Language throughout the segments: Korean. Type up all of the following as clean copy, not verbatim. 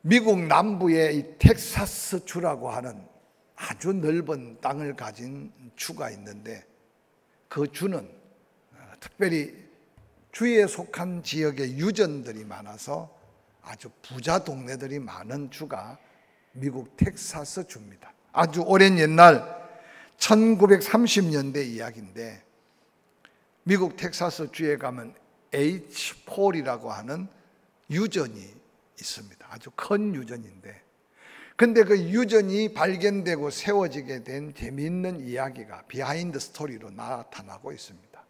미국 남부의 이 텍사스 주라고 하는 아주 넓은 땅을 가진 주가 있는데, 그 주는 특별히 주에 속한 지역에 유전들이 많아서 아주 부자 동네들이 많은 주가 미국 텍사스 주입니다. 아주 오랜 옛날 1930년대 이야기인데, 미국 텍사스 주에 가면 H4이라고 하는 유전이 있습니다. 아주 큰 유전인데, 근데 그 유전이 발견되고 세워지게 된 재미있는 이야기가 비하인드 스토리로 나타나고 있습니다.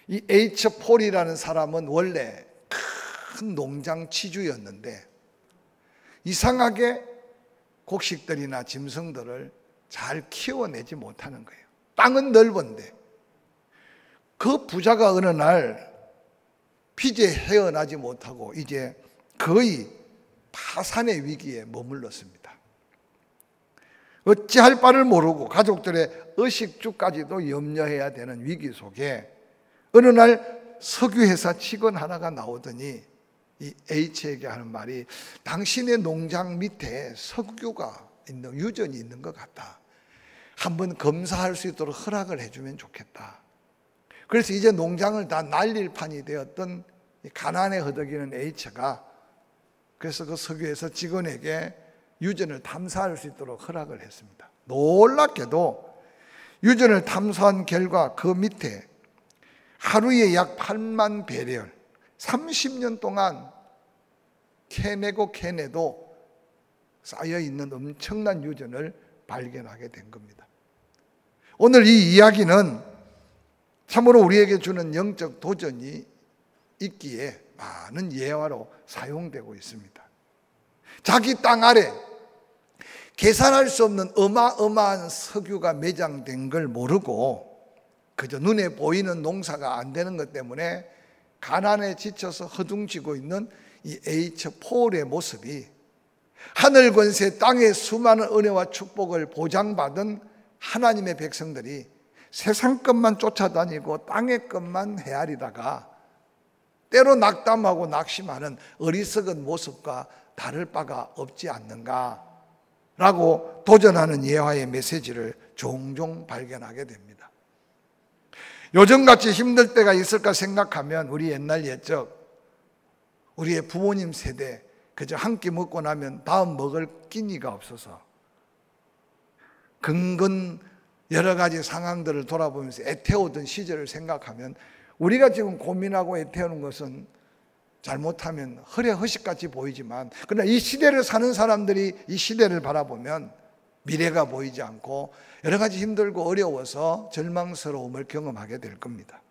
이 H4이라는 사람은 원래 큰 농장 치주였는데, 이상하게 곡식들이나 짐승들을 잘 키워내지 못하는 거예요. 땅은 넓은데. 그 부자가 어느 날 빚에 헤어나지 못하고 이제 거의 파산의 위기에 머물렀습니다. 어찌할 바를 모르고 가족들의 의식주까지도 염려해야 되는 위기 속에 어느 날 석유회사 직원 하나가 나오더니 이 H에게 하는 말이, 당신의 농장 밑에 석유가 있는, 유전이 있는 것 같다. 한번 검사할 수 있도록 허락을 해주면 좋겠다. 그래서 이제 농장을 다 날릴 판이 되었던 가난에 허덕이는 H가 그래서 그 석유회사 직원에게 유전을 탐사할 수 있도록 허락을 했습니다. 놀랍게도 유전을 탐사한 결과 그 밑에 하루에 약 8만 배럴, 30년 동안 캐내고 캐내도 쌓여있는 엄청난 유전을 발견하게 된 겁니다. 오늘 이 이야기는 참으로 우리에게 주는 영적 도전이 있기에 많은 예화로 사용되고 있습니다. 자기 땅 아래 계산할 수 없는 어마어마한 석유가 매장된 걸 모르고 그저 눈에 보이는 농사가 안 되는 것 때문에 가난에 지쳐서 허둥지고 있는 이 H4의 모습이 하늘 권세 땅의 수많은 은혜와 축복을 보장받은 하나님의 백성들이 세상 것만 쫓아다니고 땅의 것만 헤아리다가 때로 낙담하고 낙심하는 어리석은 모습과 다를 바가 없지 않는가 라고 도전하는 예화의 메시지를 종종 발견하게 됩니다. 요즘같이 힘들 때가 있을까 생각하면 우리 옛날 옛적 우리의 부모님 세대 그저 한 끼 먹고 나면 다음 먹을 끼니가 없어서 근근 여러 가지 상황들을 돌아보면서 애태우던 시절을 생각하면 우리가 지금 고민하고 애태우는 것은 잘못하면 허례허식같이 보이지만, 그러나 이 시대를 사는 사람들이 이 시대를 바라보면 미래가 보이지 않고 여러 가지 힘들고 어려워서 절망스러움을 경험하게 될 겁니다.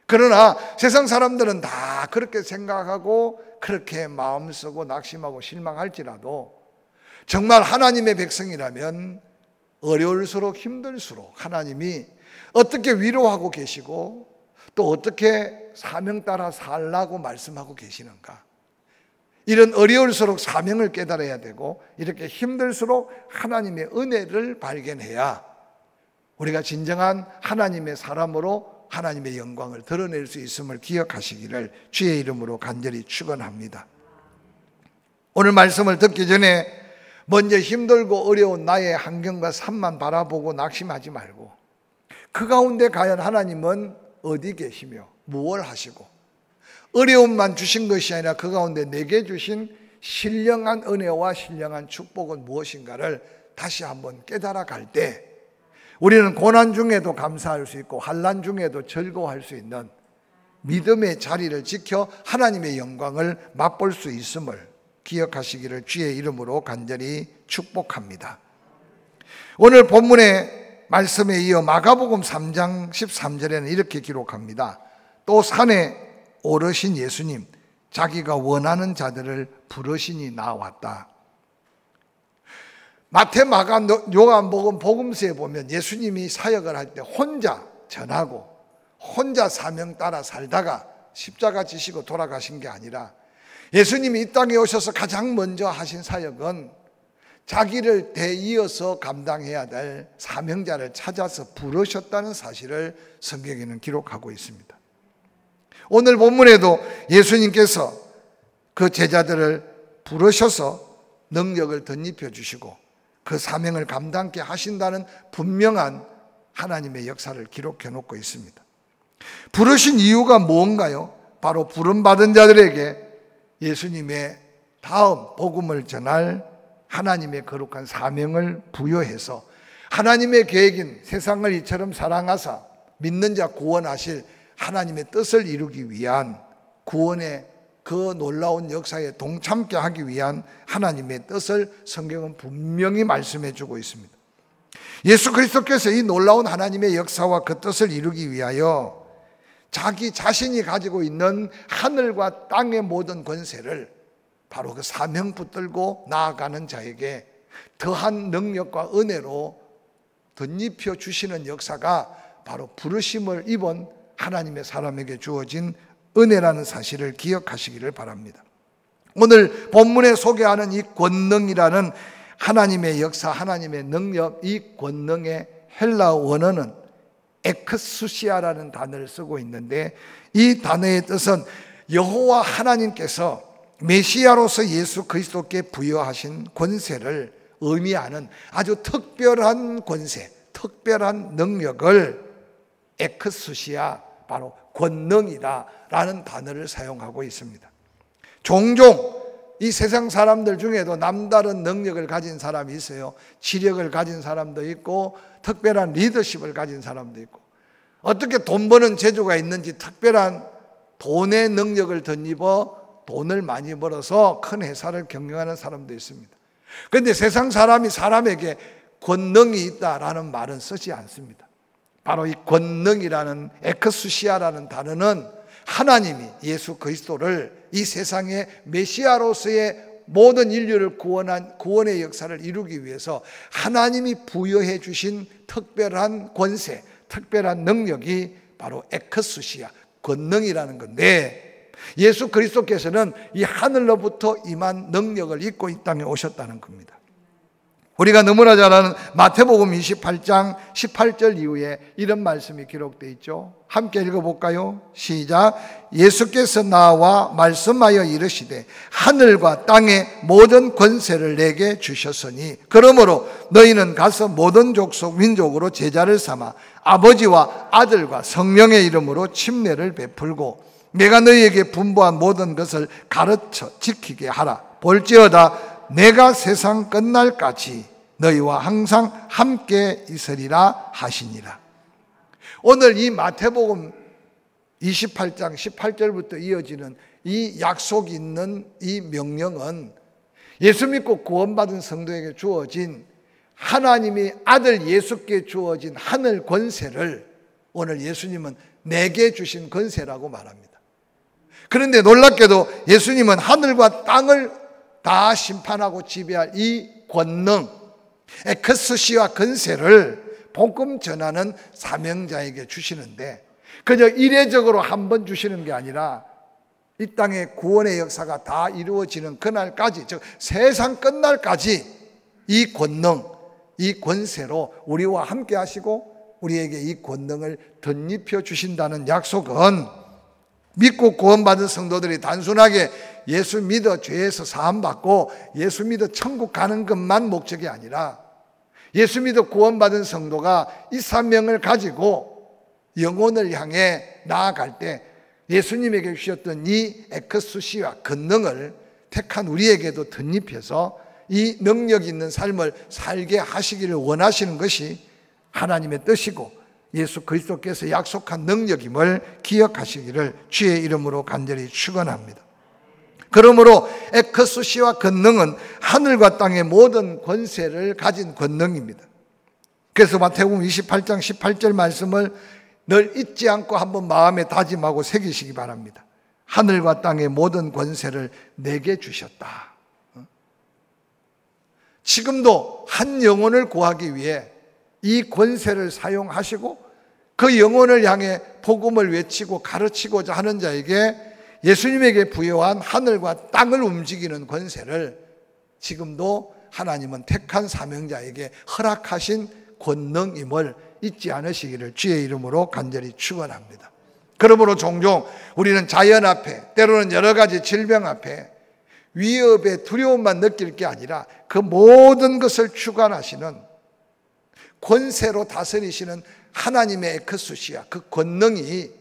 그러나 세상 사람들은 다 그렇게 생각하고 그렇게 마음 쓰고 낙심하고 실망할지라도 정말 하나님의 백성이라면 어려울수록 힘들수록 하나님이 어떻게 위로하고 계시고 또 어떻게 사명 따라 살라고 말씀하고 계시는가, 이런 어려울수록 사명을 깨달아야 되고 이렇게 힘들수록 하나님의 은혜를 발견해야 우리가 진정한 하나님의 사람으로 하나님의 영광을 드러낼 수 있음을 기억하시기를 주의 이름으로 간절히 축원합니다. 오늘 말씀을 듣기 전에 먼저 힘들고 어려운 나의 환경과 삶만 바라보고 낙심하지 말고 그 가운데 과연 하나님은 어디 계시며 무엇을 하시고 어려움만 주신 것이 아니라 그 가운데 내게 주신 신령한 은혜와 신령한 축복은 무엇인가를 다시 한번 깨달아 갈 때 우리는 고난 중에도 감사할 수 있고 환난 중에도 즐거워할 수 있는 믿음의 자리를 지켜 하나님의 영광을 맛볼 수 있음을 기억하시기를 주의 이름으로 간절히 축복합니다. 오늘 본문의 말씀에 이어 마가복음 3장 13절에는 이렇게 기록합니다. 또 산에 오르신 예수님, 자기가 원하는 자들을 부르시니 나왔다. 마태, 마가, 요한복음 복음서에 보면 예수님이 사역을 할 때 혼자 전하고 혼자 사명 따라 살다가 십자가 지시고 돌아가신 게 아니라 예수님이 이 땅에 오셔서 가장 먼저 하신 사역은 자기를 대이어서 감당해야 될 사명자를 찾아서 부르셨다는 사실을 성경에는 기록하고 있습니다. 오늘 본문에도 예수님께서 그 제자들을 부르셔서 능력을 덧입혀 주시고 그 사명을 감당케 하신다는 분명한 하나님의 역사를 기록해 놓고 있습니다. 부르신 이유가 뭔가요? 바로 부름받은 자들에게 예수님의 다음 복음을 전할 하나님의 거룩한 사명을 부여해서 하나님의 계획인 세상을 이처럼 사랑하사 믿는 자 구원하실 하나님의 뜻을 이루기 위한 구원의 그 놀라운 역사에 동참케 하기 위한 하나님의 뜻을 성경은 분명히 말씀해 주고 있습니다. 예수 그리스도께서 이 놀라운 하나님의 역사와 그 뜻을 이루기 위하여 자기 자신이 가지고 있는 하늘과 땅의 모든 권세를 바로 그 사명 붙들고 나아가는 자에게 더한 능력과 은혜로 덧입혀 주시는 역사가 바로 부르심을 입은 하나님의 사람에게 주어진 은혜라는 사실을 기억하시기를 바랍니다. 오늘 본문에 소개하는 이 권능이라는 하나님의 역사, 하나님의 능력, 이 권능의 헬라어 원어는 에크수시아라는 단어를 쓰고 있는데 이 단어의 뜻은 여호와 하나님께서 메시아로서 예수 그리스도께 부여하신 권세를 의미하는 아주 특별한 권세, 특별한 능력을 에크수시아, 바로 권능이다라는 단어를 사용하고 있습니다. 종종 이 세상 사람들 중에도 남다른 능력을 가진 사람이 있어요. 지력을 가진 사람도 있고 특별한 리더십을 가진 사람도 있고 어떻게 돈 버는 재주가 있는지 특별한 돈의 능력을 덧입어 돈을 많이 벌어서 큰 회사를 경영하는 사람도 있습니다. 그런데 세상 사람이 사람에게 권능이 있다라는 말은 쓰지 않습니다. 바로 이 권능이라는 에크수시아라는 단어는 하나님이 예수 그리스도를 이 세상의 메시아로서의 모든 인류를 구원한 구원의 역사를 이루기 위해서 하나님이 부여해 주신 특별한 권세, 특별한 능력이 바로 에크수시아, 권능이라는 건데 예수 그리스도께서는 이 하늘로부터 임한 능력을 입고 이 땅에 오셨다는 겁니다. 우리가 너무나 잘 아는 마태복음 28장 18절 이후에 이런 말씀이 기록되어 있죠. 함께 읽어볼까요? 시작. 예수께서 나와 말씀하여 이르시되 하늘과 땅의 모든 권세를 내게 주셨으니 그러므로 너희는 가서 모든 족속 민족으로 제자를 삼아 아버지와 아들과 성령의 이름으로 침례를 베풀고 내가 너희에게 분부한 모든 것을 가르쳐 지키게 하라. 볼지어다 내가 세상 끝날까지 너희와 항상 함께 있으리라 하시니라. 오늘 이 마태복음 28장 18절부터 이어지는 이 약속이 있는 이 명령은 예수 믿고 구원받은 성도에게 주어진 하나님이 아들 예수께 주어진 하늘 권세를 오늘 예수님은 내게 주신 권세라고 말합니다. 그런데 놀랍게도 예수님은 하늘과 땅을 다 심판하고 지배할 이 권능, 에크스시아 권세를 복음 전하는 사명자에게 주시는데 그저 이례적으로 한 번 주시는 게 아니라 이 땅의 구원의 역사가 다 이루어지는 그날까지, 즉 세상 끝날까지 이 권능, 이 권세로 우리와 함께 하시고 우리에게 이 권능을 덧입혀 주신다는 약속은 믿고 구원받은 성도들이 단순하게 예수 믿어 죄에서 사함받고 예수 믿어 천국 가는 것만 목적이 아니라 예수 믿어 구원받은 성도가 이 사명을 가지고 영혼을 향해 나아갈 때 예수님에게 주셨던 이 에크수시와 권능을 택한 우리에게도 덧입혀서 이 능력 있는 삶을 살게 하시기를 원하시는 것이 하나님의 뜻이고 예수 그리스도께서 약속한 능력임을 기억하시기를 주의 이름으로 간절히 축원합니다. 그러므로 에크수시와 권능은 하늘과 땅의 모든 권세를 가진 권능입니다. 그래서 마태복음 28장 18절 말씀을 늘 잊지 않고 한번 마음에 다짐하고 새기시기 바랍니다. 하늘과 땅의 모든 권세를 내게 주셨다. 지금도 한 영혼을 구하기 위해 이 권세를 사용하시고 그 영혼을 향해 복음을 외치고 가르치고자 하는 자에게 예수님에게 부여한 하늘과 땅을 움직이는 권세를 지금도 하나님은 택한 사명자에게 허락하신 권능임을 잊지 않으시기를 주의 이름으로 간절히 축원합니다. 그러므로 종종 우리는 자연 앞에, 때로는 여러 가지 질병 앞에 위협의 두려움만 느낄 게 아니라 그 모든 것을 주관하시는, 권세로 다스리시는 하나님의 에크수시아, 그 권능이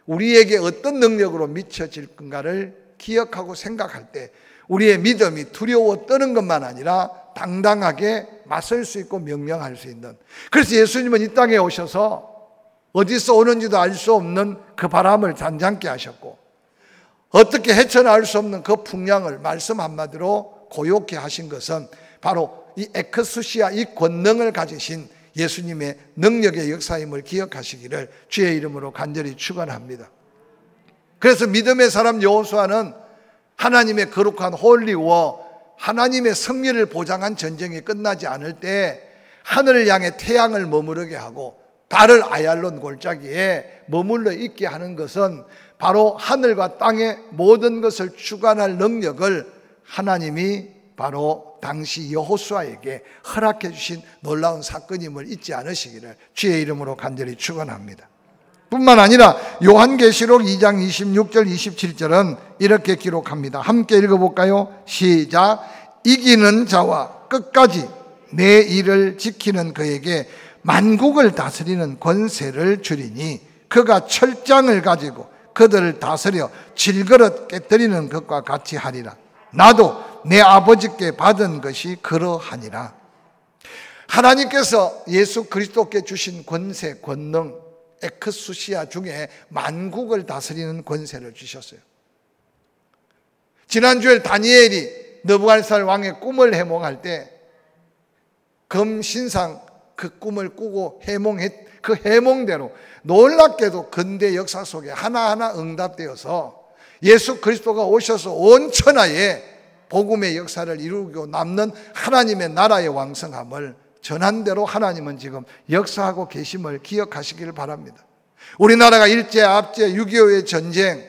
우리에게 어떤 능력으로 미쳐질 건가를 기억하고 생각할 때 우리의 믿음이 두려워 떠는 것만 아니라 당당하게 맞설 수 있고 명령할 수 있는, 그래서 예수님은 이 땅에 오셔서 어디서 오는지도 알 수 없는 그 바람을 잔잔케 하셨고, 어떻게 헤쳐나올 수 없는 그 풍랑을 말씀 한마디로 고요케 하신 것은 바로 이 에크수시아, 이 권능을 가지신 예수님의 능력의 역사임을 기억하시기를 주의 이름으로 간절히 축원합니다. 그래서 믿음의 사람 여호수아는 하나님의 거룩한 홀리워, 하나님의 승리를 보장한 전쟁이 끝나지 않을 때 하늘을 향해 태양을 머무르게 하고 달을 아얄론 골짜기에 머물러 있게 하는 것은 바로 하늘과 땅의 모든 것을 주관할 능력을 하나님이 바로 당시 여호수아에게 허락해 주신 놀라운 사건임을 잊지 않으시기를 주의 이름으로 간절히 축원합니다. 뿐만 아니라 요한계시록 2장 26절 27절은 이렇게 기록합니다. 함께 읽어볼까요? 시작. 이기는 자와 끝까지 내 일을 지키는 그에게 만국을 다스리는 권세를 주리니 그가 철장을 가지고 그들을 다스려 질그릇 깨뜨리는 것과 같이 하리라. 나도 내 아버지께 받은 것이 그러하니라. 하나님께서 예수 그리스도께 주신 권세, 권능, 에크수시아 중에 만국을 다스리는 권세를 주셨어요. 지난주에 다니엘이 느부갓네살 왕의 꿈을 해몽할 때 금신상 그 꿈을 꾸고 그 해몽대로 놀랍게도 근대 역사 속에 하나하나 응답되어서 예수 그리스도가 오셔서 온 천하에 복음의 역사를 이루고 남는 하나님의 나라의 왕성함을 전한 대로 하나님은 지금 역사하고 계심을 기억하시기를 바랍니다. 우리나라가 일제, 압제, 6.25의 전쟁,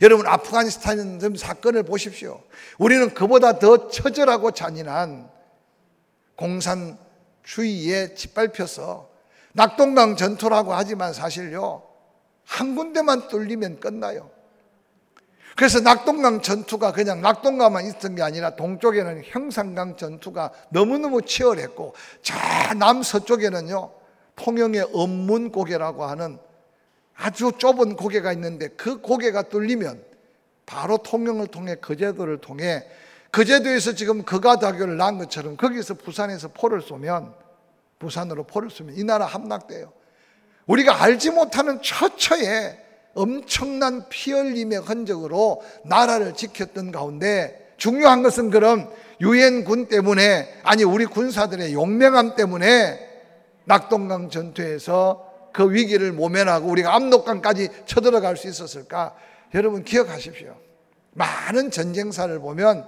여러분 아프가니스탄 사건을 보십시오. 우리는 그보다 더 처절하고 잔인한 공산주의에 짓밟혀서 낙동강 전투라고 하지만 사실요, 한 군데만 뚫리면 끝나요. 그래서 낙동강 전투가 그냥 낙동강만 있었던 게 아니라 동쪽에는 형산강 전투가 너무너무 치열했고, 저 남서쪽에는요 통영의 엄문고개라고 하는 아주 좁은 고개가 있는데 그 고개가 뚫리면 바로 통영을 통해 거제도를 통해, 거제도에서 지금 거가다교를 낳은 것처럼 거기서 부산에서 포를 쏘면, 부산으로 포를 쏘면 이 나라 함락돼요. 우리가 알지 못하는 처처에 엄청난 피 흘림의 흔적으로 나라를 지켰던 가운데 중요한 것은 그럼 유엔군 때문에, 아니 우리 군사들의 용맹함 때문에 낙동강 전투에서 그 위기를 모면하고 우리가 압록강까지 쳐들어갈 수 있었을까? 여러분 기억하십시오. 많은 전쟁사를 보면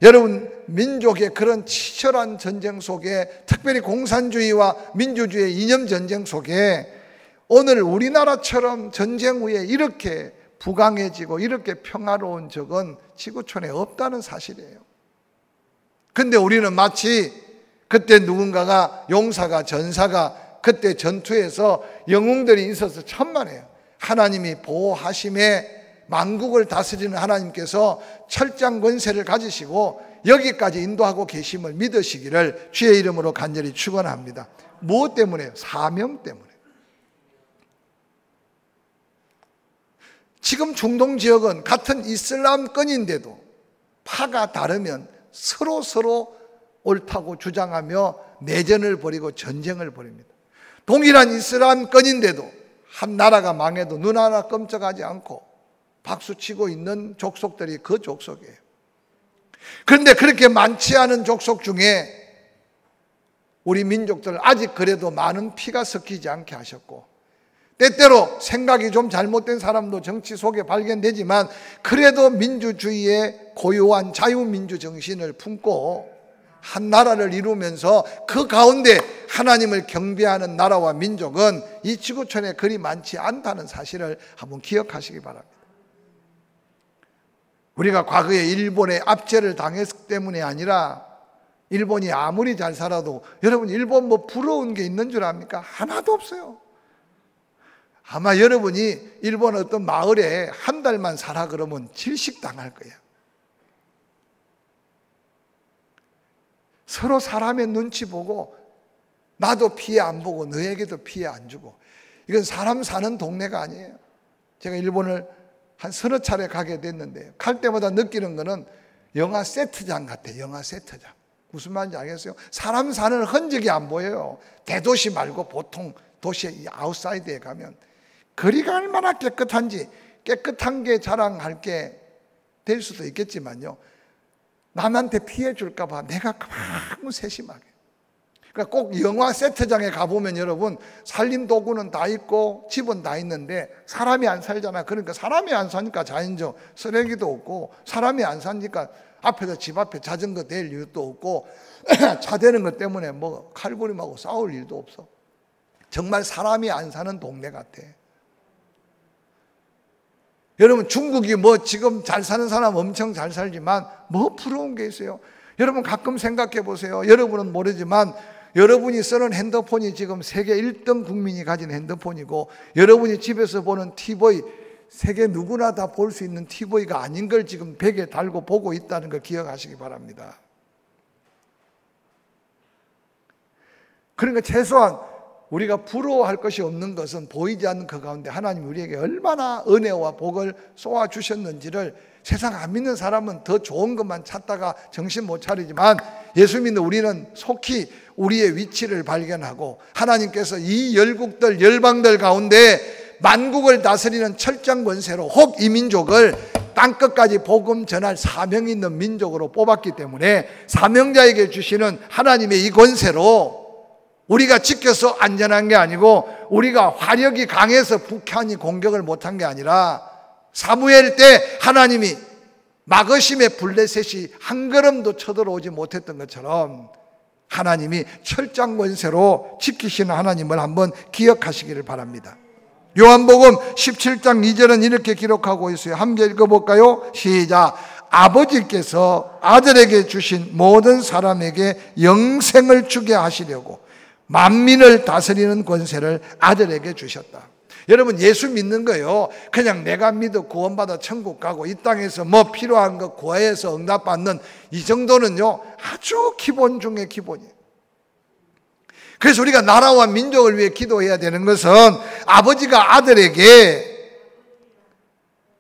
여러분 민족의 그런 치열한 전쟁 속에, 특별히 공산주의와 민주주의의 이념 전쟁 속에 오늘 우리나라처럼 전쟁 후에 이렇게 부강해지고 이렇게 평화로운 적은 지구촌에 없다는 사실이에요. 근데 우리는 마치 그때 누군가가, 용사가, 전사가 그때 전투에서 영웅들이 있어서 천만에요. 하나님이 보호하심에 만국을 다스리는 하나님께서 철장 권세를 가지시고 여기까지 인도하고 계심을 믿으시기를 주의 이름으로 간절히 축원합니다. 무엇 때문에요? 사명 때문에. 지금 중동 지역은 같은 이슬람권인데도 파가 다르면 서로 옳다고 주장하며 내전을 벌이고 전쟁을 벌입니다. 동일한 이슬람권인데도 한 나라가 망해도 눈 하나 끔찍하지 않고 박수치고 있는 족속들이 그 족속이에요. 그런데 그렇게 많지 않은 족속 중에 우리 민족들 아직 그래도 많은 피가 섞이지 않게 하셨고, 때때로 생각이 좀 잘못된 사람도 정치 속에 발견되지만 그래도 민주주의의 고요한 자유민주 정신을 품고 한 나라를 이루면서 그 가운데 하나님을 경배하는 나라와 민족은 이 지구촌에 그리 많지 않다는 사실을 한번 기억하시기 바랍니다. 우리가 과거에 일본의 압제를 당했기 때문이 아니라, 일본이 아무리 잘 살아도 여러분 일본 뭐 부러운 게 있는 줄 압니까? 하나도 없어요. 아마 여러분이 일본 어떤 마을에 한 달만 살아 그러면 질식당할 거예요. 서로 사람의 눈치 보고 나도 피해 안 보고 너에게도 피해 안 주고, 이건 사람 사는 동네가 아니에요. 제가 일본을 한 서너 차례 가게 됐는데 갈 때마다 느끼는 거는 영화 세트장 같아요. 영화 세트장. 무슨 말인지 알겠어요? 사람 사는 흔적이 안 보여요. 대도시 말고 보통 도시의 아웃사이드에 가면 거리가 얼마나 깨끗한지, 깨끗한 게 자랑할 게 될 수도 있겠지만요, 남한테 피해 줄까 봐 내가 너무 세심하게. 그러니까 꼭 영화 세트장에 가보면 여러분, 살림 도구는 다 있고 집은 다 있는데 사람이 안 살잖아. 그러니까 사람이 안 사니까 자연적 쓰레기도 없고, 사람이 안 사니까 앞에서 집 앞에 자전거 댈 일도 없고, 차 대는 것 때문에 뭐 칼부림하고 싸울 일도 없어. 정말 사람이 안 사는 동네 같아. 여러분, 중국이 뭐 지금 잘 사는 사람 엄청 잘 살지만 뭐 부러운 게 있어요? 여러분 가끔 생각해 보세요. 여러분은 모르지만 여러분이 쓰는 핸드폰이 지금 세계 1등 국민이 가진 핸드폰이고, 여러분이 집에서 보는 TV, 세계 누구나 다 볼 수 있는 TV가 아닌 걸 지금 벽에 달고 보고 있다는 걸 기억하시기 바랍니다. 그러니까 최소한 우리가 부러워할 것이 없는 것은 보이지 않는 그 가운데 하나님이 우리에게 얼마나 은혜와 복을 쏘아 주셨는지를, 세상 안 믿는 사람은 더 좋은 것만 찾다가 정신 못 차리지만 예수 믿는 우리는 속히 우리의 위치를 발견하고, 하나님께서 이 열국들 열방들 가운데 만국을 다스리는 철장 권세로 혹 이 민족을 땅끝까지 복음 전할 사명이 있는 민족으로 뽑았기 때문에, 사명자에게 주시는 하나님의 이 권세로 우리가 지켜서 안전한 게 아니고, 우리가 화력이 강해서 북한이 공격을 못한 게 아니라, 사무엘 때 하나님이 마거심의 블레셋이 한 걸음도 쳐들어오지 못했던 것처럼 하나님이 철장 권세로 지키시는 하나님을 한번 기억하시기를 바랍니다. 요한복음 17장 2절은 이렇게 기록하고 있어요. 함께 읽어볼까요? 시작. 아버지께서 아들에게 주신 모든 사람에게 영생을 주게 하시려고 만민을 다스리는 권세를 아들에게 주셨다. 여러분, 예수 믿는 거요, 그냥 내가 믿어 구원받아 천국 가고 이 땅에서 뭐 필요한 거 구해서 응답받는 이 정도는요 아주 기본 중에 기본이에요. 그래서 우리가 나라와 민족을 위해 기도해야 되는 것은, 아버지가 아들에게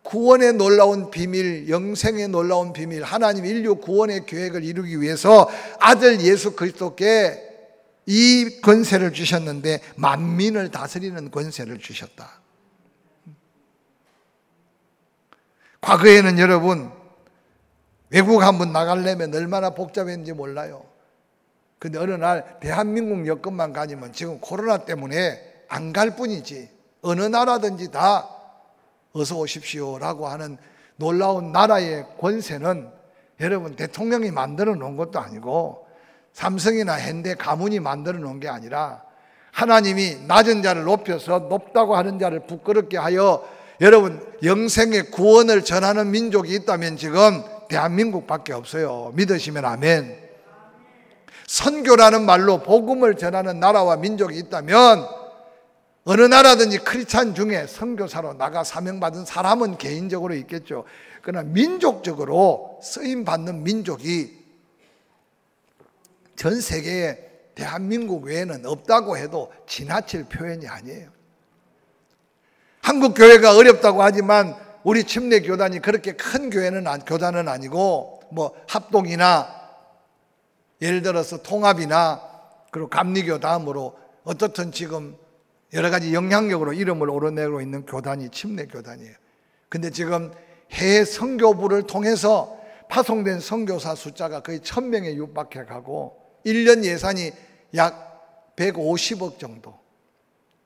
구원의 놀라운 비밀, 영생의 놀라운 비밀, 하나님 인류 구원의 계획을 이루기 위해서 아들 예수 그리스도께 이 권세를 주셨는데, 만민을 다스리는 권세를 주셨다. 과거에는 여러분, 외국 한번 나가려면 얼마나 복잡했는지 몰라요. 근데 어느 날 대한민국 여권만 가지면 지금 코로나 때문에 안 갈 뿐이지 어느 나라든지 다 어서 오십시오라고 하는 놀라운 나라의 권세는 여러분 대통령이 만들어 놓은 것도 아니고 삼성이나 현대 가문이 만들어 놓은 게 아니라, 하나님이 낮은 자를 높여서 높다고 하는 자를 부끄럽게 하여 여러분 영생의 구원을 전하는 민족이 있다면 지금 대한민국밖에 없어요. 믿으시면 아멘. 선교라는 말로 복음을 전하는 나라와 민족이 있다면 어느 나라든지 크리스찬 중에 선교사로 나가 사명받은 사람은 개인적으로 있겠죠. 그러나 민족적으로 쓰임받는 민족이 전 세계에 대한민국 외에는 없다고 해도 지나칠 표현이 아니에요. 한국 교회가 어렵다고 하지만 우리 침례 교단이 그렇게 큰 교단은 아니고, 뭐 합동이나 예를 들어서 통합이나 그리고 감리교 다음으로 어떻든 지금 여러 가지 영향력으로 이름을 오르내고 있는 교단이 침례 교단이에요. 근데 지금 해외 선교부를 통해서 파송된 선교사 숫자가 거의 1000명에 육박해 가고 1년 예산이 약 150억 정도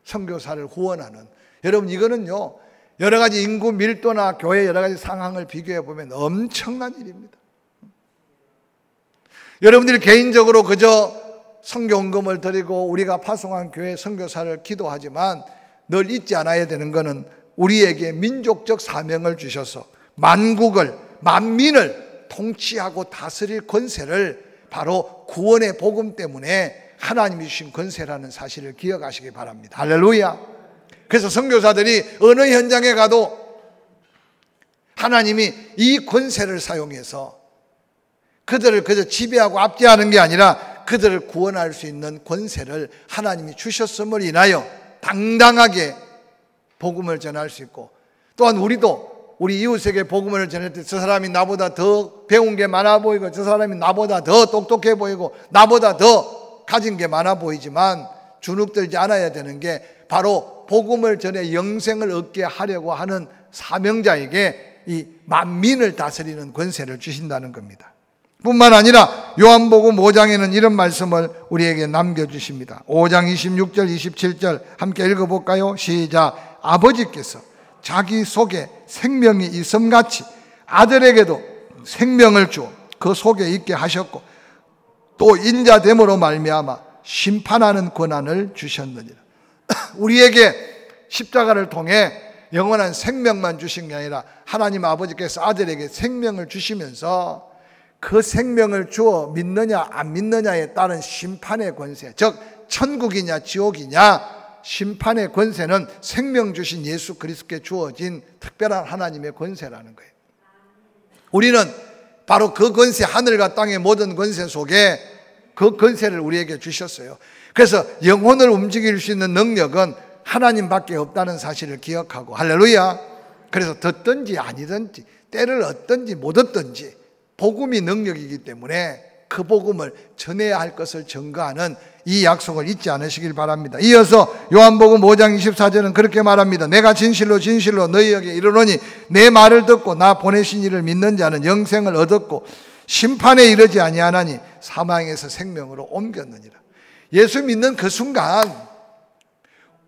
선교사를 후원하는, 여러분 이거는요 여러 가지 인구 밀도나 교회 여러 가지 상황을 비교해 보면 엄청난 일입니다. 여러분들이 개인적으로 그저 선교헌금을 드리고 우리가 파송한 교회 선교사를 기도하지만 늘 잊지 않아야 되는 것은 우리에게 민족적 사명을 주셔서 만국을, 만민을 통치하고 다스릴 권세를 바로 구원의 복음 때문에 하나님이 주신 권세라는 사실을 기억하시기 바랍니다. 할렐루야. 그래서 선교사들이 어느 현장에 가도 하나님이 이 권세를 사용해서 그들을 그저 지배하고 압제하는 게 아니라 그들을 구원할 수 있는 권세를 하나님이 주셨음을 인하여 당당하게 복음을 전할 수 있고, 또한 우리도 우리 이웃에게 복음을 전할 때 저 사람이 나보다 더 배운 게 많아 보이고, 저 사람이 나보다 더 똑똑해 보이고, 나보다 더 가진 게 많아 보이지만 주눅들지 않아야 되는 게 바로 복음을 전해 영생을 얻게 하려고 하는 사명자에게 이 만민을 다스리는 권세를 주신다는 겁니다. 뿐만 아니라 요한복음 5장에는 이런 말씀을 우리에게 남겨주십니다. 5장 26절 27절 함께 읽어볼까요? 시작. 아버지께서 자기 속에 생명이 있음같이 아들에게도 생명을 주어 그 속에 있게 하셨고, 또 인자됨으로 말미암아 심판하는 권한을 주셨느니라. 우리에게 십자가를 통해 영원한 생명만 주신 게 아니라 하나님 아버지께서 아들에게 생명을 주시면서 그 생명을 주어 믿느냐 안 믿느냐에 따른 심판의 권세, 즉 천국이냐 지옥이냐 심판의 권세는 생명 주신 예수 그리스도께 주어진 특별한 하나님의 권세라는 거예요. 우리는 바로 그 권세, 하늘과 땅의 모든 권세 속에 그 권세를 우리에게 주셨어요. 그래서 영혼을 움직일 수 있는 능력은 하나님밖에 없다는 사실을 기억하고, 할렐루야. 그래서 듣든지 아니든지 때를 얻든지 못 얻든지 복음이 능력이기 때문에 그 복음을 전해야 할 것을 증거하는 이 약속을 잊지 않으시길 바랍니다. 이어서 요한복음 5장 24절은 그렇게 말합니다. 내가 진실로 진실로 너희에게 이르노니 내 말을 듣고 나 보내신 이를 믿는 자는 영생을 얻었고 심판에 이르지 아니하나니 사망에서 생명으로 옮겼느니라. 예수 믿는 그 순간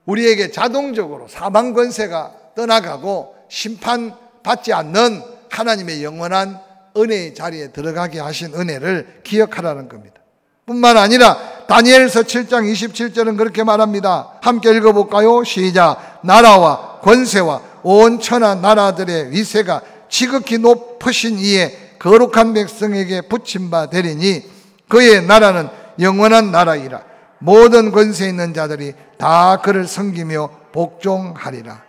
우리에게 자동적으로 사망 권세가 떠나가고 심판받지 않는 하나님의 영원한 은혜의 자리에 들어가게 하신 은혜를 기억하라는 겁니다. 뿐만 아니라 다니엘서 7장 27절은 그렇게 말합니다. 함께 읽어볼까요? 시작. 나라와 권세와 온 천하 나라들의 위세가 지극히 높으신 이에 거룩한 백성에게 붙임 바 되리니 그의 나라는 영원한 나라이라. 모든 권세 있는 자들이 다 그를 섬기며 복종하리라.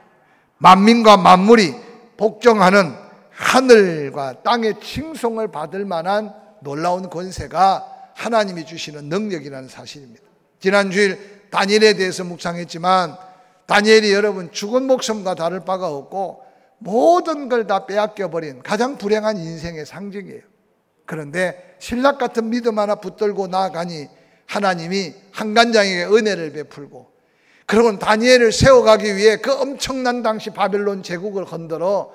만민과 만물이 복종하는 하늘과 땅의 칭송을 받을 만한 놀라운 권세가 하나님이 주시는 능력이라는 사실입니다. 지난 주일 다니엘에 대해서 묵상했지만 다니엘이 여러분 죽은 목숨과 다를 바가 없고 모든 걸 다 빼앗겨버린 가장 불행한 인생의 상징이에요. 그런데 신락 같은 믿음 하나 붙들고 나아가니 하나님이 한간장에게 은혜를 베풀고, 그러고 다니엘을 세워가기 위해 그 엄청난 당시 바벨론 제국을 흔들어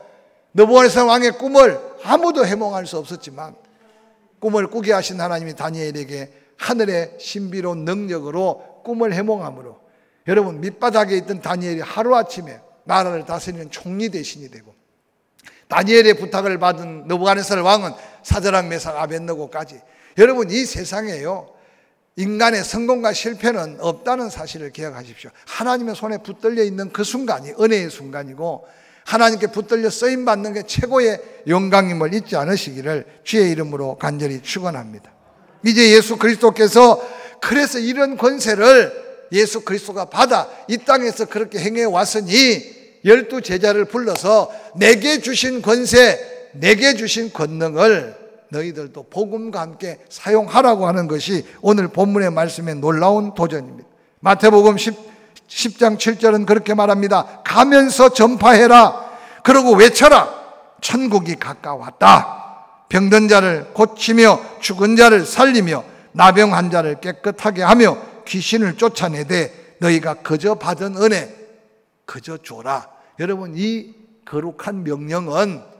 느부갓네살 왕의 꿈을 아무도 해몽할 수 없었지만 꿈을 꾸게 하신 하나님이 다니엘에게 하늘의 신비로운 능력으로 꿈을 해몽함으로 여러분 밑바닥에 있던 다니엘이 하루아침에 나라를 다스리는 총리 대신이 되고, 다니엘의 부탁을 받은 느부갓네살 왕은 사드락 메삭 아벳느고까지, 여러분 이 세상에요 인간의 성공과 실패는 없다는 사실을 기억하십시오. 하나님의 손에 붙들려 있는 그 순간이 은혜의 순간이고 하나님께 붙들려 쓰임받는 게 최고의 영광임을 잊지 않으시기를 주의 이름으로 간절히 축원합니다. 이제 예수 그리스도께서 그래서 이런 권세를 예수 그리스도가 받아 이 땅에서 그렇게 행해 왔으니 12 제자를 불러서 내게 주신 권세, 내게 주신 권능을 너희들도 복음과 함께 사용하라고 하는 것이 오늘 본문의 말씀의 놀라운 도전입니다. 마태복음 10장 7절은 그렇게 말합니다. 가면서 전파해라. 그러고 외쳐라. 천국이 가까웠다. 병든 자를 고치며 죽은 자를 살리며 나병한 자를 깨끗하게 하며 귀신을 쫓아내되 너희가 그저 받은 은혜 그저 줘라. 여러분 이 거룩한 명령은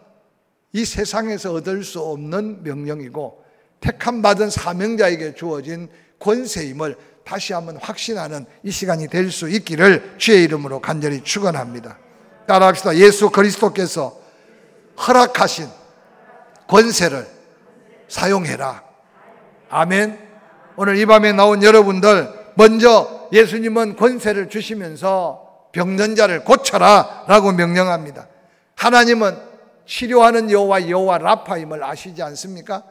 이 세상에서 얻을 수 없는 명령이고 택함 받은 사명자에게 주어진 권세임을 다시 한번 확신하는 이 시간이 될 수 있기를 주의 이름으로 간절히 축원합니다. 따라합시다. 예수 그리스도께서 허락하신 권세를 사용해라. 아멘. 오늘 이 밤에 나온 여러분들, 먼저 예수님은 권세를 주시면서 병든 자를 고쳐라 라고 명령합니다. 하나님은 치료하는 여호와 라파임을 아시지 않습니까?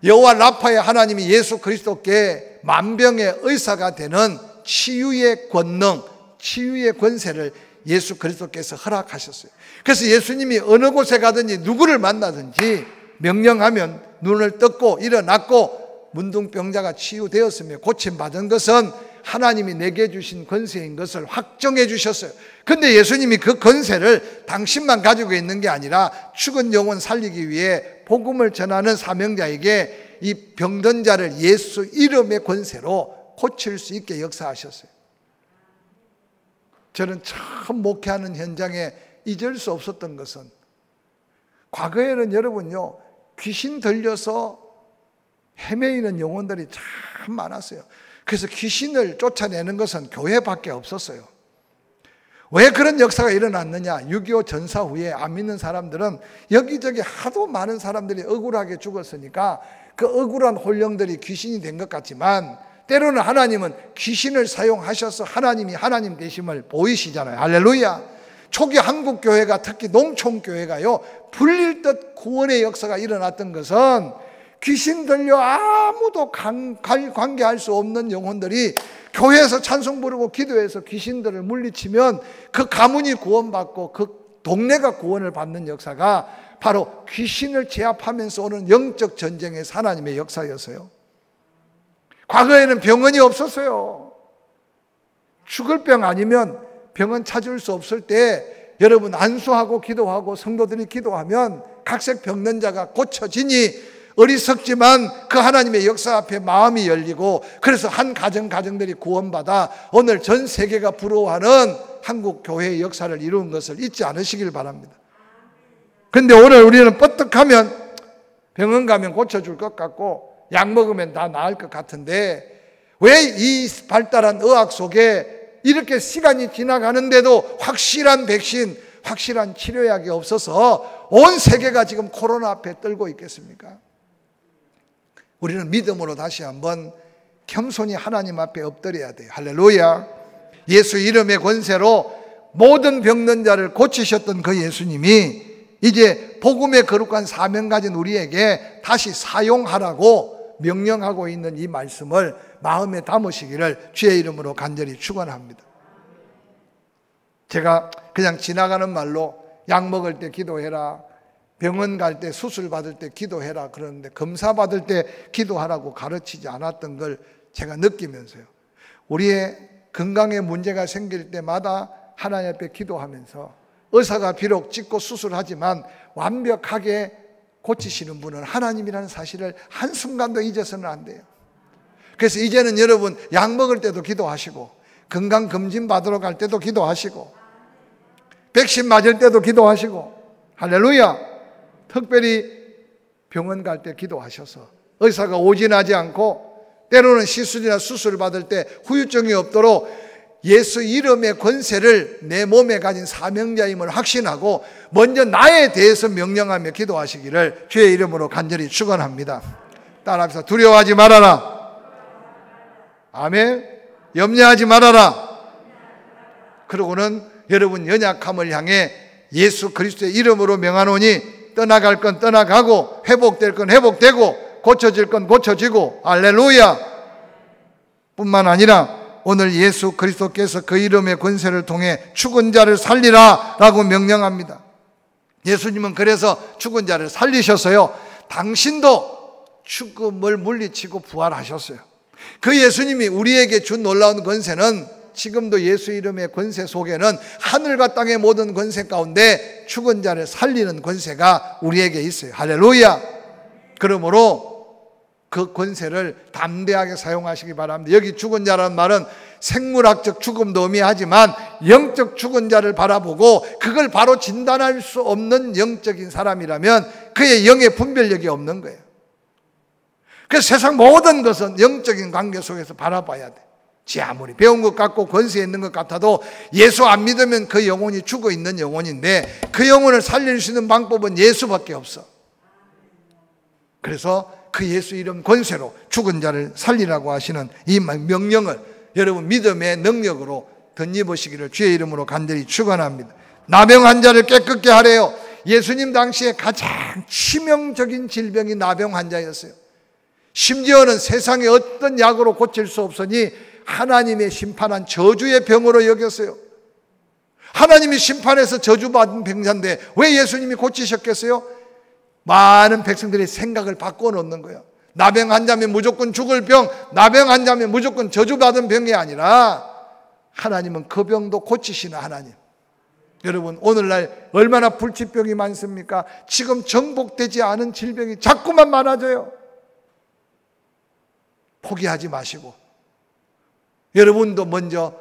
여호와 라파의 하나님이 예수 그리스도께 만병의 의사가 되는 치유의 권능, 치유의 권세를 예수 그리스도께서 허락하셨어요. 그래서 예수님이 어느 곳에 가든지 누구를 만나든지 명령하면 눈을 떴고 일어났고 문둥병자가 치유되었으며 고침받은 것은 하나님이 내게 주신 권세인 것을 확정해 주셨어요. 근데 예수님이 그 권세를 당신만 가지고 있는 게 아니라 죽은 영혼 살리기 위해 복음을 전하는 사명자에게 이 병든 자를 예수 이름의 권세로 고칠 수 있게 역사하셨어요. 저는 참 목회하는 현장에 잊을 수 없었던 것은, 과거에는 여러분요, 귀신 들려서 헤매이는 영혼들이 참 많았어요. 그래서 귀신을 쫓아내는 것은 교회밖에 없었어요. 왜 그런 역사가 일어났느냐? 6.25 전사 후에 안 믿는 사람들은 여기저기 하도 많은 사람들이 억울하게 죽었으니까 그 억울한 혼령들이 귀신이 된 것 같지만, 때로는 하나님은 귀신을 사용하셔서 하나님이 하나님 되심을 보이시잖아요. 할렐루야. 초기 한국 교회가, 특히 농촌 교회가요, 불릴 듯 구원의 역사가 일어났던 것은 귀신 들려 아무도 관계할 수 없는 영혼들이 교회에서 찬송 부르고 기도해서 귀신들을 물리치면 그 가문이 구원받고 그 동네가 구원을 받는 역사가 바로 귀신을 제압하면서 오는 영적 전쟁의 하나님의 역사였어요. 과거에는 병원이 없었어요. 죽을 병 아니면 병원 찾을 수 없을 때 여러분 안수하고 기도하고 성도들이 기도하면 각색 병든 자가 고쳐지니 어리석지만 그 하나님의 역사 앞에 마음이 열리고, 그래서 한 가정들이 구원받아 오늘 전 세계가 부러워하는 한국 교회의 역사를 이룬 것을 잊지 않으시길 바랍니다. 그런데 오늘 우리는 뻗떡하면 병원 가면 고쳐줄 것 같고 약 먹으면 다 나을 것 같은데, 왜 이 발달한 의학 속에 이렇게 시간이 지나가는데도 확실한 백신, 확실한 치료약이 없어서 온 세계가 지금 코로나 앞에 떨고 있겠습니까? 우리는 믿음으로 다시 한번 겸손히 하나님 앞에 엎드려야 돼요. 할렐루야. 예수 이름의 권세로 모든 병든 자를 고치셨던 그 예수님이 이제 복음의 거룩한 사명 가진 우리에게 다시 사용하라고 명령하고 있는 이 말씀을 마음에 담으시기를 주의 이름으로 간절히 축원합니다. 제가 그냥 지나가는 말로 약 먹을 때 기도해라, 병원 갈 때 수술 받을 때 기도해라 그러는데 검사 받을 때 기도하라고 가르치지 않았던 걸 제가 느끼면서요, 우리의 건강에 문제가 생길 때마다 하나님 앞에 기도하면서, 의사가 비록 찍고 수술하지만 완벽하게 고치시는 분은 하나님이라는 사실을 한순간도 잊어서는 안 돼요. 그래서 이제는 여러분 약 먹을 때도 기도하시고, 건강검진 받으러 갈 때도 기도하시고, 백신 맞을 때도 기도하시고, 할렐루야. 특별히 병원 갈 때 기도하셔서 의사가 오진하지 않고 때로는 시술이나 수술 받을 때 후유증이 없도록 예수 이름의 권세를 내 몸에 가진 사명자임을 확신하고 먼저 나에 대해서 명령하며 기도하시기를 주의 이름으로 간절히 축원합니다. 따라합시다. 두려워하지 말아라. 아멘. 염려하지 말아라. 그러고는 여러분 연약함을 향해 예수 그리스도의 이름으로 명하노니 떠나갈 건 떠나가고 회복될 건 회복되고 고쳐질 건 고쳐지고, 할렐루야. 뿐만 아니라 오늘 예수 그리스도께서 그 이름의 권세를 통해 죽은 자를 살리라 라고 명령합니다. 예수님은 그래서 죽은 자를 살리셨어요. 당신도 죽음을 물리치고 부활하셨어요. 그 예수님이 우리에게 준 놀라운 권세는, 지금도 예수 이름의 권세 속에는 하늘과 땅의 모든 권세 가운데 죽은 자를 살리는 권세가 우리에게 있어요. 할렐루야. 그러므로 그 권세를 담대하게 사용하시기 바랍니다. 여기 죽은 자라는 말은 생물학적 죽음도 의미하지만 영적 죽은 자를 바라보고 그걸 바로 진단할 수 없는 영적인 사람이라면 그의 영의 분별력이 없는 거예요. 그래서 세상 모든 것은 영적인 관계 속에서 바라봐야 돼. 지 아무리 배운 것 같고 권세 있는 것 같아도 예수 안 믿으면 그 영혼이 죽어 있는 영혼인데 그 영혼을 살릴 수 있는 방법은 예수밖에 없어. 그래서 그 예수 이름 권세로 죽은 자를 살리라고 하시는 이 명령을 여러분 믿음의 능력으로 덧입으시기를 주의 이름으로 간절히 축원합니다. 나병 환자를 깨끗게 하래요. 예수님 당시에 가장 치명적인 질병이 나병 환자였어요. 심지어는 세상의 어떤 약으로 고칠 수 없으니 하나님의 심판한 저주의 병으로 여겼어요. 하나님이 심판해서 저주받은 병자인데 왜 예수님이 고치셨겠어요? 많은 백성들의 생각을 바꿔놓는 거예요. 나병 환자면 무조건 죽을 병, 나병 환자면 무조건 저주받은 병이 아니라 하나님은 그 병도 고치시는 하나님. 여러분, 오늘날 얼마나 불치병이 많습니까? 지금 정복되지 않은 질병이 자꾸만 많아져요. 포기하지 마시고 여러분도 먼저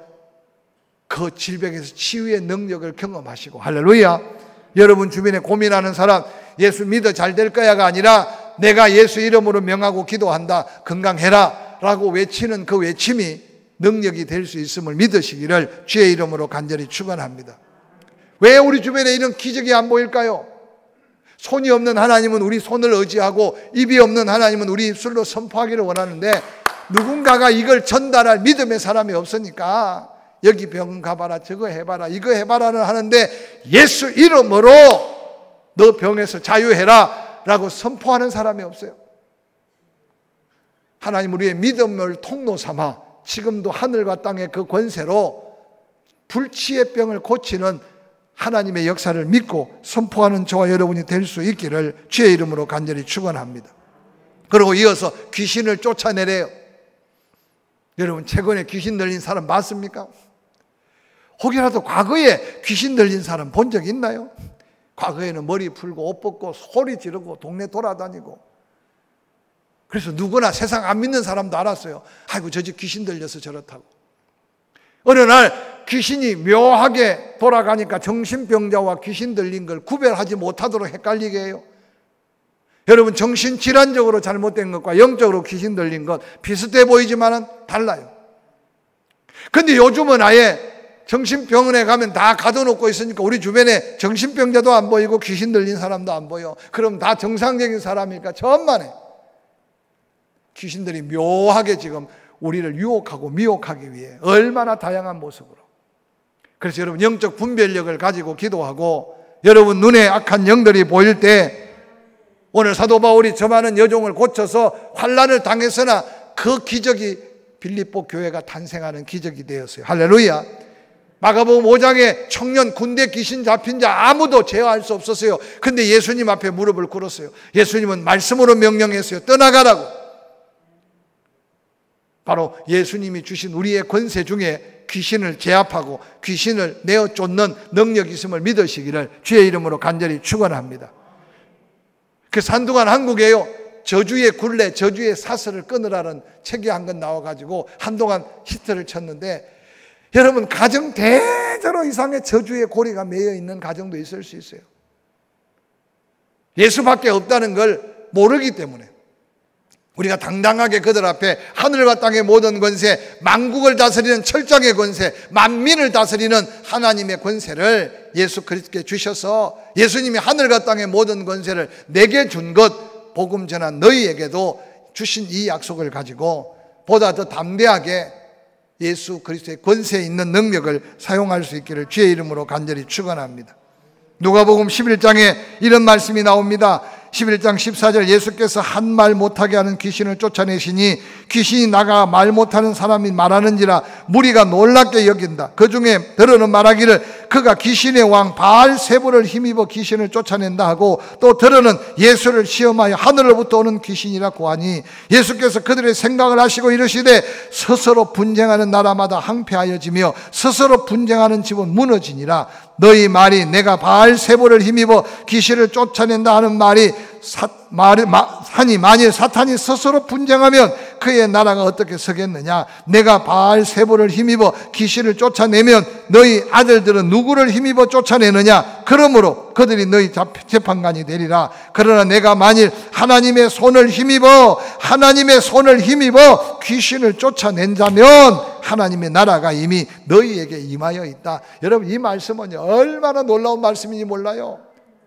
그 질병에서 치유의 능력을 경험하시고, 할렐루야. 여러분 주변에 고민하는 사람, 예수 믿어 잘 될 거야가 아니라 내가 예수 이름으로 명하고 기도한다, 건강해라 라고 외치는 그 외침이 능력이 될 수 있음을 믿으시기를 주의 이름으로 간절히 축원합니다. 왜 우리 주변에 이런 기적이 안 보일까요? 손이 없는 하나님은 우리 손을 의지하고 입이 없는 하나님은 우리 입술로 선포하기를 원하는데 누군가가 이걸 전달할 믿음의 사람이 없으니까 여기 병원 가봐라, 저거 해봐라, 이거 해봐라는 하는데 예수 이름으로 너 병에서 자유해라 라고 선포하는 사람이 없어요. 하나님 우리의 믿음을 통로 삼아 지금도 하늘과 땅의 그 권세로 불치의 병을 고치는 하나님의 역사를 믿고 선포하는 저와 여러분이 될 수 있기를 주의 이름으로 간절히 축원합니다. 그리고 이어서 귀신을 쫓아내래요. 여러분 최근에 귀신 들린 사람 봤습니까? 혹여라도 과거에 귀신 들린 사람 본 적 있나요? 과거에는 머리 풀고 옷 벗고 소리 지르고 동네 돌아다니고, 그래서 누구나 세상 안 믿는 사람도 알았어요. 아이고 저 집 귀신 들려서 저렇다고. 어느 날 귀신이 묘하게 돌아가니까 정신병자와 귀신 들린 걸 구별하지 못하도록 헷갈리게 해요. 여러분 정신질환적으로 잘못된 것과 영적으로 귀신 들린 것 비슷해 보이지만 달라요. 근데 요즘은 아예 정신병원에 가면 다 가둬놓고 있으니까 우리 주변에 정신병자도 안 보이고 귀신 들린 사람도 안 보여. 그럼 다 정상적인 사람이니까 천만에 귀신들이 묘하게 지금 우리를 유혹하고 미혹하기 위해 얼마나 다양한 모습으로. 그래서 여러분 영적 분별력을 가지고 기도하고, 여러분 눈에 악한 영들이 보일 때 오늘 사도 바울이 저 많은 여종을 고쳐서 환난을 당했으나 그 기적이 빌립보 교회가 탄생하는 기적이 되었어요. 할렐루야. 마가복음 5장에 청년 군대 귀신 잡힌 자 아무도 제어할 수 없었어요. 근데 예수님 앞에 무릎을 꿇었어요. 예수님은 말씀으로 명령했어요. 떠나가라고. 바로 예수님이 주신 우리의 권세 중에 귀신을 제압하고 귀신을 내어 쫓는 능력이 있음을 믿으시기를 주의 이름으로 간절히 축원합니다. 그래서 한동안 한국에요, 저주의 굴레, 저주의 사슬을 끊으라는 책이 한 권 나와가지고 한동안 히트를 쳤는데, 여러분 가정 대대로 이상의 저주의 고리가 매여 있는 가정도 있을 수 있어요. 예수밖에 없다는 걸 모르기 때문에 우리가 당당하게 그들 앞에 하늘과 땅의 모든 권세, 만국을 다스리는 철장의 권세, 만민을 다스리는 하나님의 권세를 예수 그리스도께 주셔서 예수님이 하늘과 땅의 모든 권세를 내게 준 것, 복음 전한 너희에게도 주신 이 약속을 가지고 보다 더 담대하게 예수 그리스도의 권세에 있는 능력을 사용할 수 있기를 주의 이름으로 간절히 축원합니다. 누가복음 11장에 이런 말씀이 나옵니다. 11장 14절, 예수께서 한 말 못하게 하는 귀신을 쫓아내시니 귀신이 나가 말 못하는 사람이 말하는지라 무리가 놀랍게 여긴다. 그 중에 들어는 말하기를 그가 귀신의 왕 바알세불을 힘입어 귀신을 쫓아낸다 하고, 또 들어는 예수를 시험하여 하늘로부터 오는 귀신이라고 하니, 예수께서 그들의 생각을 하시고 이르시되 스스로 분쟁하는 나라마다 항폐하여지며 스스로 분쟁하는 집은 무너지니라. 너희 말이 내가 바알세불을 힘입어 귀신을 쫓아낸다 하는 말이 하니 만일 사탄이 스스로 분쟁하면 그의 나라가 어떻게 서겠느냐. 내가 바알세불을 힘입어 귀신을 쫓아내면 너희 아들들은 누구를 힘입어 쫓아내느냐. 그러므로 그들이 너희 재판관이 되리라. 그러나 내가 만일 하나님의 손을 힘입어 귀신을 쫓아낸 자면 하나님의 나라가 이미 너희에게 임하여 있다. 여러분 이 말씀은 얼마나 놀라운 말씀인지 몰라요.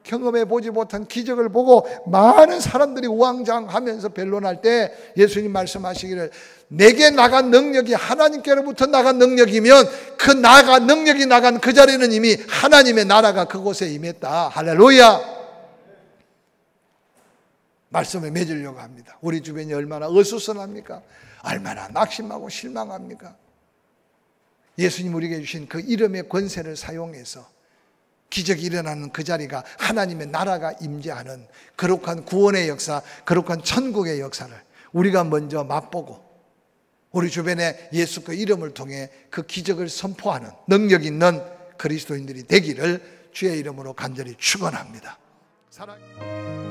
경험해 보지 못한 기적을 보고 많은 사람들이 우왕좌왕하면서 변론할 때 예수님 말씀하시기를, 내게 나간 능력이 하나님께로부터 나간 능력이면 그 능력이 나간 그 자리는 이미 하나님의 나라가 그곳에 임했다. 할렐루야. 말씀을 맺으려고 합니다. 우리 주변이 얼마나 어수선합니까? 얼마나 낙심하고 실망합니까? 예수님 우리에게 주신 그 이름의 권세를 사용해서 기적이 일어나는 그 자리가 하나님의 나라가 임재하는 거룩한 구원의 역사, 거룩한 천국의 역사를 우리가 먼저 맛보고 우리 주변에 예수 그 이름을 통해 그 기적을 선포하는 능력 있는 그리스도인들이 되기를 주의 이름으로 간절히 축원합니다. 사랑.